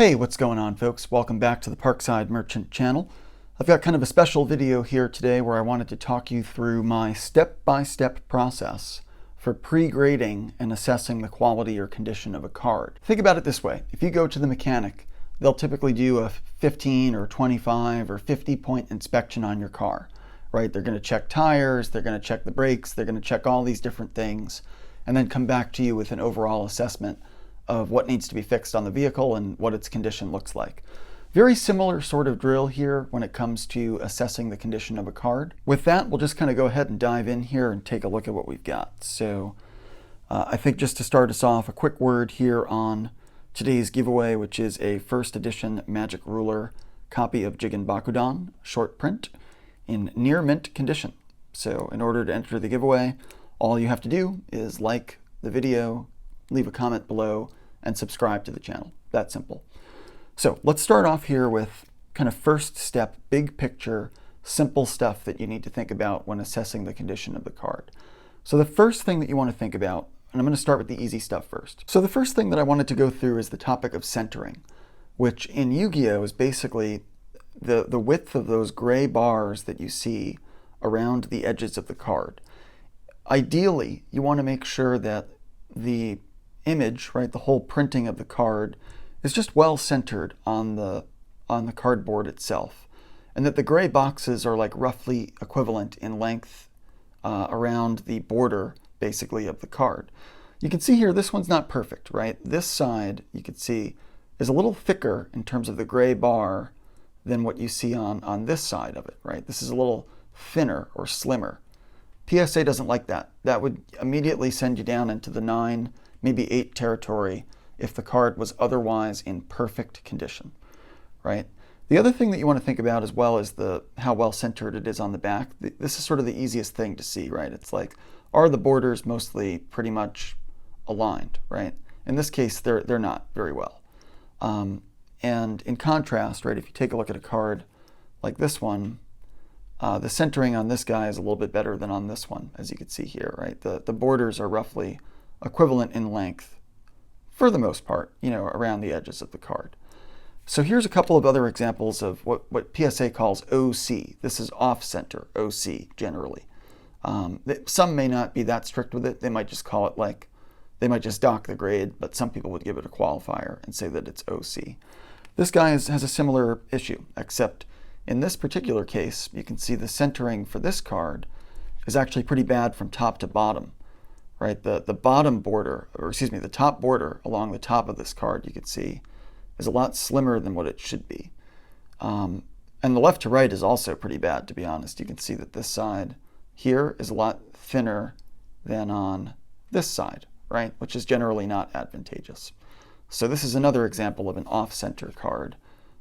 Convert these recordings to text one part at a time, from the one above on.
Hey, what's going on, folks? Welcome back to the Parkside Merchant channel. I've got kind of a special video here today where I wanted to talk you through my step-by-step process for pre-grading and assessing the quality or condition of a card. Think about it this way. If you go to the mechanic, they'll typically do a 15 or 25 or 50-point inspection on your car, right? They're going to check tires, they're going to check the brakes, they're going to check all these different things, and then come back to you with an overall assessment of what needs to be fixed on the vehicle and what its condition looks like. Very similar sort of drill here when it comes to assessing the condition of a card. With that, we'll just kind of go ahead and dive in here and take a look at what we've got. So I think just to start us off, a quick word here on today's giveaway, which is a first edition Magic Ruler copy of Jigen Bakudan, short print, in near mint condition. So in order to enter the giveaway, all you have to do is like the video, leave a comment below, and subscribe to the channel. That simple. So let's start off here with kind of first step, big picture, simple stuff that you need to think about when assessing the condition of the card. So the first thing that you want to think about, and I'm going to start with the easy stuff first. So the first thing that I wanted to go through is the topic of centering, which in Yu-Gi-Oh is basically the width of those gray bars that you see around the edges of the card. Ideally, you want to make sure that the image, right, the whole printing of the card is just well centered on the cardboard itself, and that the gray boxes are like roughly equivalent in length around the border basically of the card. You can see here this one's not perfect, right? This side you can see is a little thicker in terms of the gray bar than what you see on this side of it, right? This is a little thinner or slimmer. PSA doesn't like that. That would immediately send you down into the 9, maybe 8 territory if the card was otherwise in perfect condition, right? The other thing that you want to think about as well is how well centered it is on the back. This is sort of the easiest thing to see, right? It's like, are the borders mostly pretty much aligned, right? In this case, they're not very well. And in contrast, right, if you take a look at a card like this one, the centering on this guy is a little bit better than on this one, as you can see here, right? The borders are roughly equivalent in length, for the most part, you know, around the edges of the card. So here's a couple of other examples of what PSA calls OC. This is off-center, OC, generally. Some may not be that strict with it. They might just call it like, they might just dock the grade, but some people would give it a qualifier and say that it's OC. This guy has a similar issue, except in this particular case, you can see the centering for this card is actually pretty bad from top to bottom, right? The bottom border, or excuse me, the top border along the top of this card, you can see, is a lot slimmer than what it should be. And the left to right is also pretty bad, to be honest. You can see that this side here is a lot thinner than on this side, right? Which is generally not advantageous. So this is another example of an off-center card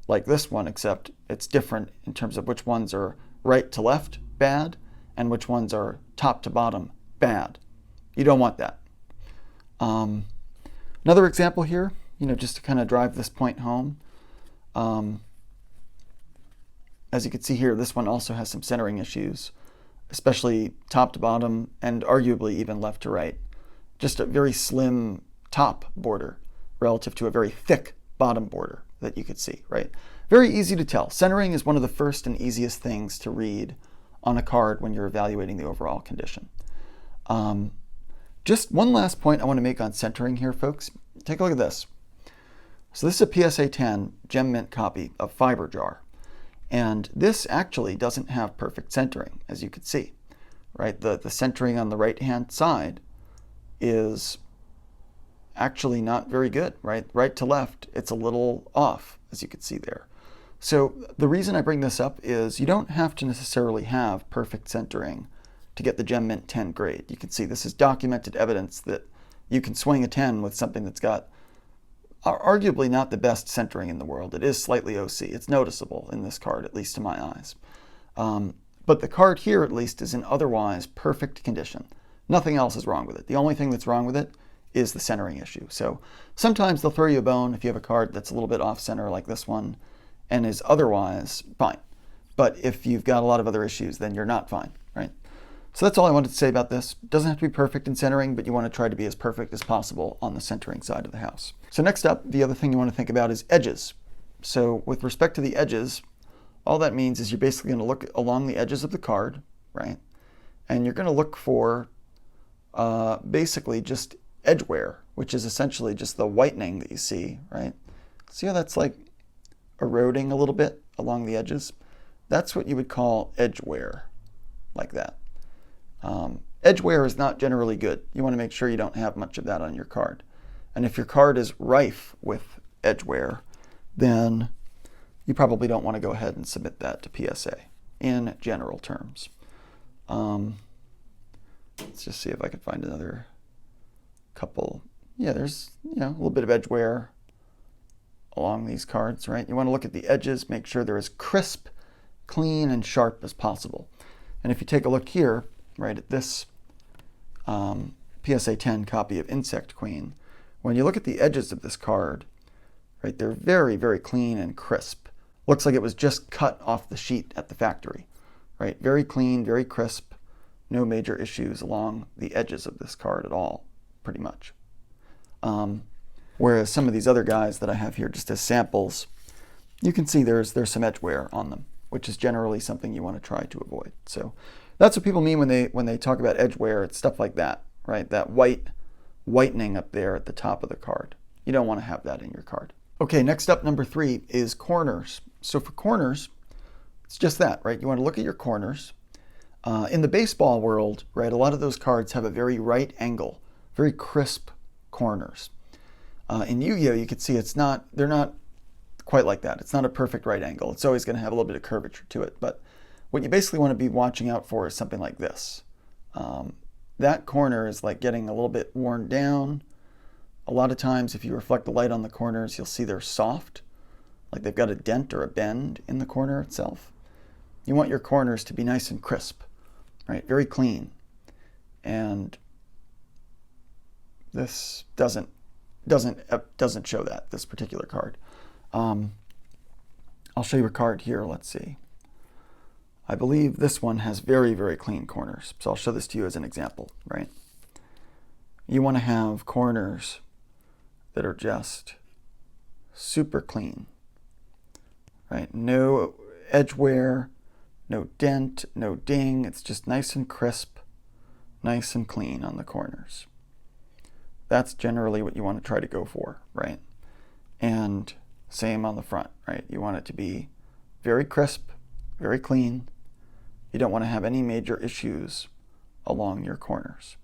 like this one, except it's different in terms of which ones are right to left bad and which ones are top to bottom bad. You don't want that. Another example here, you know, just to kind of drive this point home. As you can see here, this one also has some centering issues, especially top to bottom and arguably even left to right. Just a very slim top border relative to a very thick bottom border that you could see, right? Very easy to tell. Centering is one of the first and easiest things to read on a card when you're evaluating the overall condition. Just one last point I want to make on centering here, folks. Take a look at this. So this is a PSA 10 gem mint copy of Fiber Jar. And this actually doesn't have perfect centering, as you can see, right? The centering on the right-hand side is actually not very good, right? Right to left, it's a little off, as you can see there. So the reason I bring this up is you don't have to necessarily have perfect centering to get the Gem Mint 10 grade. You can see this is documented evidence that you can swing a 10 with something that's got arguably not the best centering in the world. It is slightly OC. It's noticeable in this card, at least to my eyes. But the card here, at least, is in otherwise perfect condition. Nothing else is wrong with it. The only thing that's wrong with it is the centering issue. So sometimes they'll throw you a bone if you have a card that's a little bit off-center like this one and is otherwise fine. But if you've got a lot of other issues, then you're not fine, right? So that's all I wanted to say about this. It doesn't have to be perfect in centering, but you want to try to be as perfect as possible on the centering side of the house. So next up, the other thing you want to think about is edges. So with respect to the edges, all that means is you're basically going to look along the edges of the card, right? And you're going to look for basically just edge wear, which is essentially just the whitening that you see, right? See how that's like eroding a little bit along the edges? That's what you would call edge wear, like that. Edge wear is not generally good. You want to make sure you don't have much of that on your card. And if your card is rife with edge wear, then you probably don't want to go ahead and submit that to PSA in general terms. Let's just see if I can find another couple. Yeah, there's a little bit of edge wear along these cards, right? You want to look at the edges, make sure they're as crisp, clean, and sharp as possible. And if you take a look here, right, at this PSA 10 copy of Insect Queen, when you look at the edges of this card, right, they're very, very clean and crisp. Looks like it was just cut off the sheet at the factory, right? Very clean, very crisp, no major issues along the edges of this card at all, pretty much. Whereas some of these other guys that I have here just as samples, you can see there's some edge wear on them, which is generally something you want to try to avoid. So that's what people mean when they talk about edge wear. It's stuff like that, right? That whitening up there at the top of the card. You don't want to have that in your card. Okay, next up, number 3 is corners. So for corners, it's just that, right? You want to look at your corners. In the baseball world, right, a lot of those cards have a very right angle, very crisp corners. In Yu-Gi-Oh, you can see they're not quite like that. It's not a perfect right angle. It's always going to have a little bit of curvature to it. But what you basically want to be watching out for is something like this. That corner is like getting a little bit worn down. A lot of times, if you reflect the light on the corners, you'll see they're soft, like they've got a dent or a bend in the corner itself. You want your corners to be nice and crisp, right? Very clean. And this doesn't show that, this particular card. I'll show you a card here. Let's see. I believe this one has very, very clean corners. So I'll show this to you as an example, right? You want to have corners that are just super clean, right? No edge wear, no dent, no ding. It's just nice and crisp, nice and clean on the corners. That's generally what you want to try to go for, right? And same on the front, right? You want it to be very crisp, very clean. You don't want to have any major issues along your corners.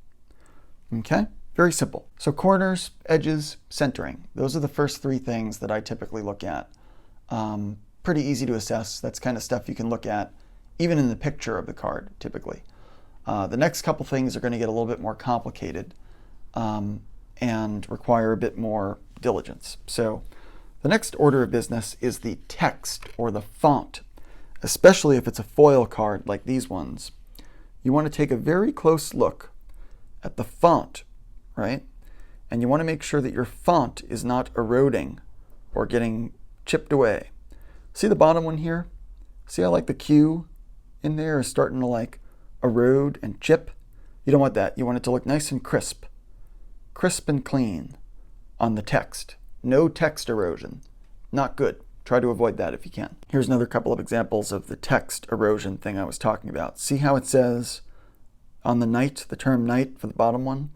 Okay? Very simple. So corners, edges, centering. Those are the first 3 things that I typically look at. Pretty easy to assess. That's kind of stuff you can look at even in the picture of the card, typically. The next couple things are going to get a little bit more complicated and require a bit more diligence. So the next order of business is the text or the font, especially if it's a foil card like these ones. You want to take a very close look at the font, right? And you want to make sure that your font is not eroding or getting chipped away. See the bottom one here? See how like the Q in there is starting to like erode and chip? You don't want that. You want it to look nice and crisp and clean on the text. No text erosion. Not good. Try to avoid that if you can. Here's another couple of examples of the text erosion thing I was talking about. See how it says on the knight, the term knight for the bottom one?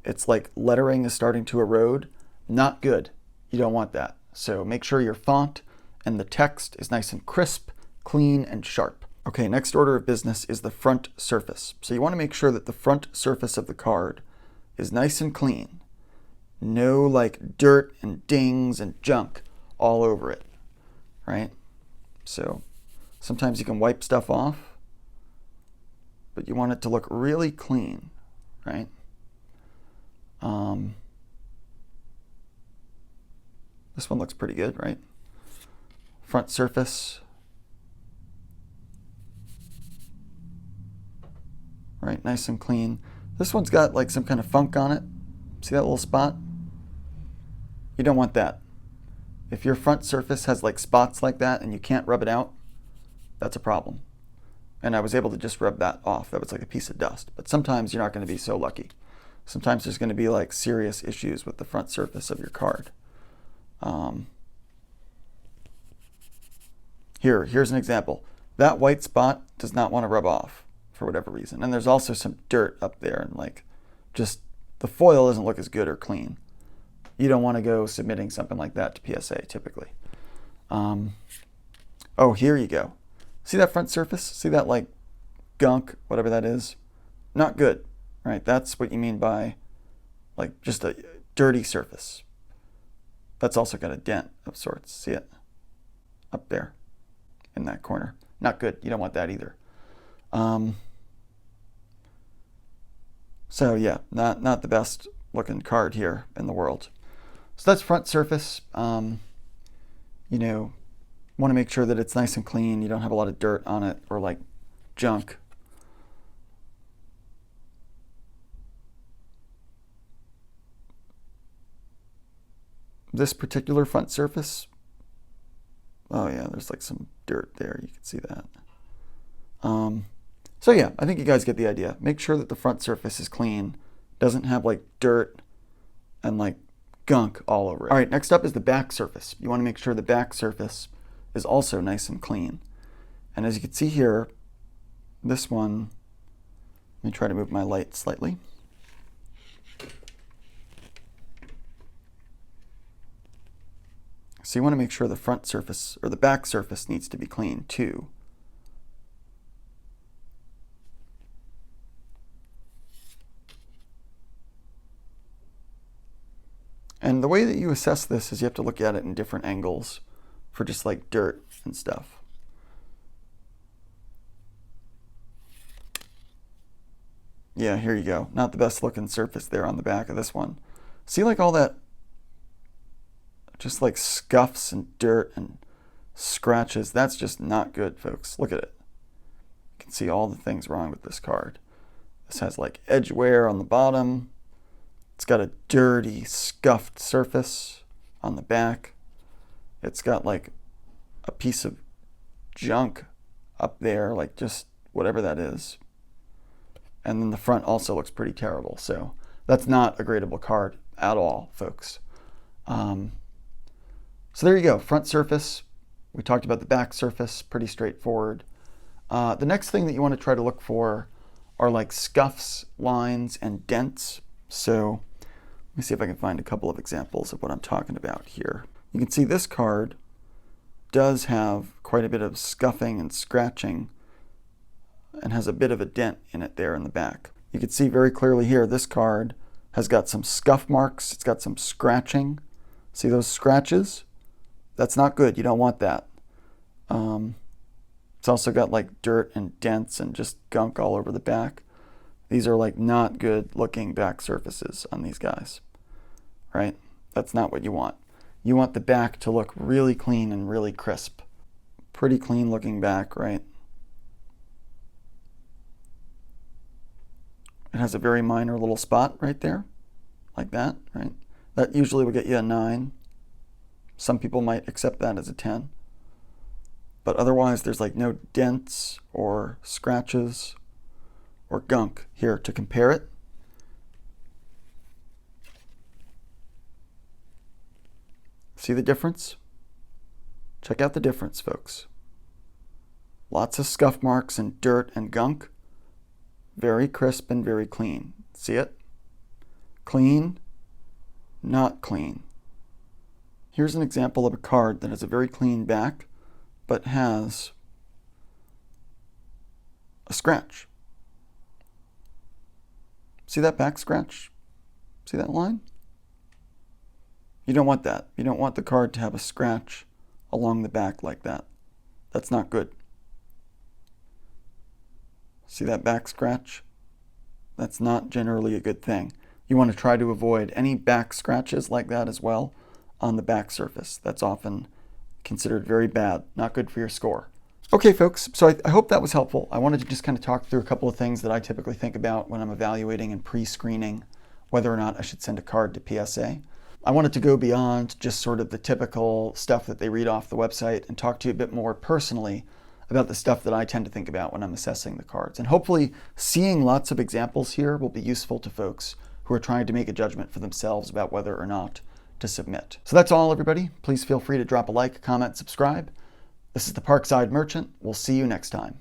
It's like lettering is starting to erode. Not good. You don't want that. So make sure your font and the text is nice and crisp, clean, and sharp. Okay, next order of business is the front surface. So you want to make sure that the front surface of the card is nice and clean. No like dirt and dings and junk all over it, right? So sometimes you can wipe stuff off, but you want it to look really clean, right? This one looks pretty good, right? Front surface. Right, nice and clean. This one's got like some kind of funk on it. See that little spot? You don't want that. If your front surface has like spots like that and you can't rub it out, that's a problem. And I was able to just rub that off. That was like a piece of dust. But sometimes you're not going to be so lucky. Sometimes there's going to be like serious issues with the front surface of your card. Here's an example. That white spot does not want to rub off for whatever reason. And there's also some dirt up there, and like just the foil doesn't look as good or clean. You don't want to go submitting something like that to PSA typically. Oh, here you go. See that front surface? See that like gunk, whatever that is? Not good, right? That's what you mean by like just a dirty surface. That's also got a dent of sorts. See it? Up there in that corner. Not good. You don't want that either. So yeah, not the best looking card here in the world. So that's front surface. You know, want to make sure that it's nice and clean. You don't have a lot of dirt on it or like junk. This particular front surface, oh yeah, there's like some dirt there. You can see that. So yeah, I think you guys get the idea. Make sure that the front surface is clean, doesn't have like dirt and like gunk all over it. All right, next up is the back surface. You want to make sure the back surface is also nice and clean. And as you can see here, this one, let me try to move my light slightly. So you want to make sure the front surface or the back surface needs to be clean too. And the way that you assess this is you have to look at it in different angles for just like dirt and stuff. Yeah, here you go. Not the best looking surface there on the back of this one. See like all that just like scuffs and dirt and scratches? That's just not good, folks. Look at it. You can see all the things wrong with this card. This has like edge wear on the bottom. It's got a dirty, scuffed surface on the back. It's got like a piece of junk up there, like just whatever that is. And then the front also looks pretty terrible. So that's not a gradable card at all, folks. So there you go, front surface. We talked about the back surface, pretty straightforward. The next thing that you want to try to look for are like scuffs, lines, and dents. So let me see if I can find a couple of examples of what I'm talking about here. You can see this card does have quite a bit of scuffing and scratching and has a bit of a dent in it there in the back. You can see very clearly here, this card has got some scuff marks. It's got some scratching. See those scratches? That's not good. You don't want that. It's also got like dirt and dents and just gunk all over the back. These are like not good looking back surfaces on these guys, right? That's not what you want. You want the back to look really clean and really crisp. Pretty clean looking back, right? It has a very minor little spot right there, like that, right? That usually will get you a 9. Some people might accept that as a 10. But otherwise, there's like no dents or scratches or gunk here to compare it. See the difference? Check out the difference, folks. Lots of scuff marks and dirt and gunk. Very crisp and very clean. See it? Clean, not clean. Here's an example of a card that has a very clean back, but has a scratch. See that back scratch? See that line? You don't want that. You don't want the card to have a scratch along the back like that. That's not good. See that back scratch? That's not generally a good thing. You want to try to avoid any back scratches like that as well on the back surface. That's often considered very bad, not good for your score. Okay, folks, so I hope that was helpful. I wanted to just kind of talk through a couple of things that I typically think about when I'm evaluating and pre-screening whether or not I should send a card to PSA. I wanted to go beyond just sort of the typical stuff that they read off the website and talk to you a bit more personally about the stuff that I tend to think about when I'm assessing the cards. And hopefully seeing lots of examples here will be useful to folks who are trying to make a judgment for themselves about whether or not to submit. So that's all, everybody. Please feel free to drop a like, comment, subscribe. This is the Parkside Merchant. We'll see you next time.